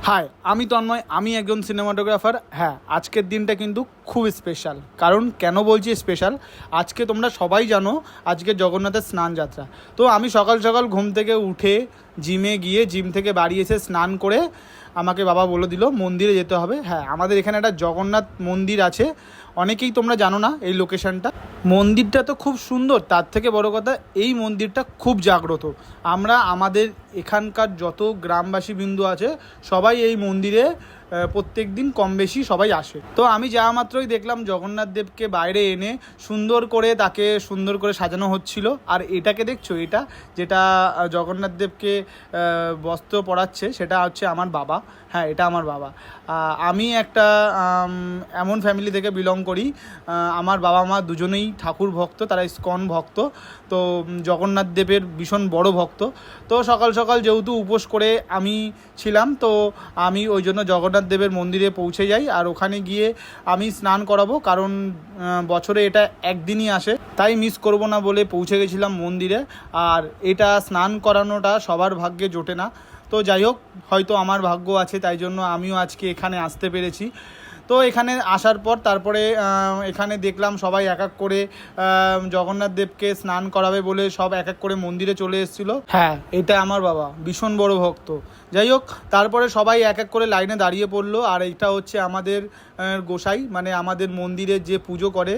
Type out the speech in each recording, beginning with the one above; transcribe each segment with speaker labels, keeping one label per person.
Speaker 1: High, আমি তন্ময়, আমি একজন সিনেমাটোগ্রাফার। হ্যাঁ, আজকের দিনটা কিন্তু খুব স্পেশাল। কারণ কেন বলছি স্পেশাল, আজকে তোমরা সবাই জানো আজকে জগন্নাথের স্নান যাত্রা। তো আমি সকাল সকাল ঘুম থেকে উঠে জিমে গিয়ে জিম থেকে বাড়ি এসে স্নান করে আমাকে বাবা বলে দিল মন্দিরে যেতে হবে। হ্যাঁ, আমাদের এখানে একটা জগন্নাথ মন্দির আছে, অনেকেই তোমরা জানো না এই লোকেশনটা। মন্দিরটা তো খুব সুন্দর, তার থেকে বড় কথা এই মন্দিরটা খুব জাগ্রত। আমরা আমাদের এখানকার যত গ্রামবাসী বিন্দু আছে সবাই এই মন্দিরে প্রত্যেক দিন কম বেশি সবাই আসে। তো আমি যাওয়া মাত্রই দেখলাম জগন্নাথ দেবকে বাইরে এনে সুন্দর করে তাকে সুন্দর করে সাজানো হচ্ছিল। আর এটাকে দেখছো, এটা যেটা জগন্নাথ দেবকে বস্ত্র পরাচ্ছে সেটা হচ্ছে আমার বাবা। হ্যাঁ, এটা আমার বাবা। আমি একটা এমন ফ্যামিলি থেকে বিলং করি, আমার বাবা মা দুজনেই ঠাকুর ভক্ত, তারা ইস্কন ভক্ত। তো জগন্নাথ দেবের ভীষণ বড় ভক্ত। তো সকাল সকাল যেহেতু উপোস করে আমি ছিলাম, তো আমি ওই জন্য জগন্নাথ দেবের মন্দিরে পৌঁছে যাই। আর ওখানে গিয়ে আমি স্নান করাবো, কারণ বছরে এটা একদিনই আসে, তাই মিস করব না বলে পৌঁছে গেছিলাম মন্দিরে। আর এটা স্নান করানোটা সবার ভাগ্যে জোটে না। তো যাই হোক, হয়তো আমার ভাগ্য আছে, তাই জন্য আমিও আজকে এখানে আসতে পেরেছি। তো এখানে আসার পর তারপরে এখানে দেখলাম সবাই এক এক করে জগন্নাথ দেবকে স্নান করাবে বলে সব এক এক করে মন্দিরে চলে এসেছিলো। হ্যাঁ, এটা আমার বাবা, ভীষণ বড় ভক্ত। যাই হোক, তারপরে সবাই এক এক করে লাইনে দাঁড়িয়ে পড়লো। আর এটা হচ্ছে আমাদের গোসাই, মানে আমাদের মন্দিরে যে পুজো করে।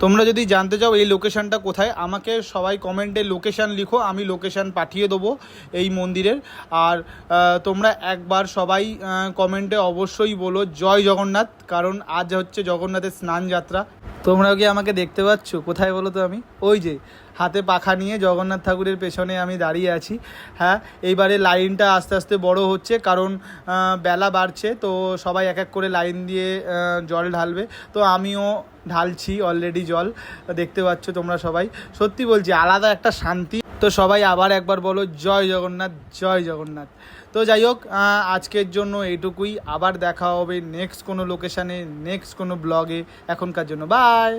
Speaker 1: তোমরা যদি জানতে চাও এই লোকেশানটা কোথায়, আমাকে সবাই কমেন্টে লোকেশান লিখো, আমি লোকেশান পাঠিয়ে দেবো এই মন্দিরের। আর তোমরা একবার সবাই কমেন্টে অবশ্যই বলো জয় জগন্নাথ, কারণ আজ হচ্ছে জগন্নাথের স্নান যাত্রা। তোমরা কি আমাকে দেখতে পাচ্ছ? কোথায় বলো তো? আমি ওই যে হাতে পাখা নিয়ে জগন্নাথ ঠাকুরের পেছনে আমি দাঁড়িয়ে আছি। হ্যাঁ, এইবারে লাইনটা আস্তে আস্তে বড় হচ্ছে, কারণ বেলা বাড়ছে। তো সবাই এক এক করে লাইন দিয়ে জল ঢালবে। তো আমিও ঢালছি অলরেডি জল, দেখতে পাচ্ছ তোমরা সবাই। সত্যি বলছি, আলাদা একটা শান্তি। তো সবাই আবার একবার বলো জয় জগন্নাথ, জয় জগন্নাথ। তো যাই হোক, আজকের জন্য এইটুকুই। আবার দেখা হবে নেক্সট কোনো লোকেশানে, নেক্সট কোনো ব্লগে। এখনকার জন্য বাই।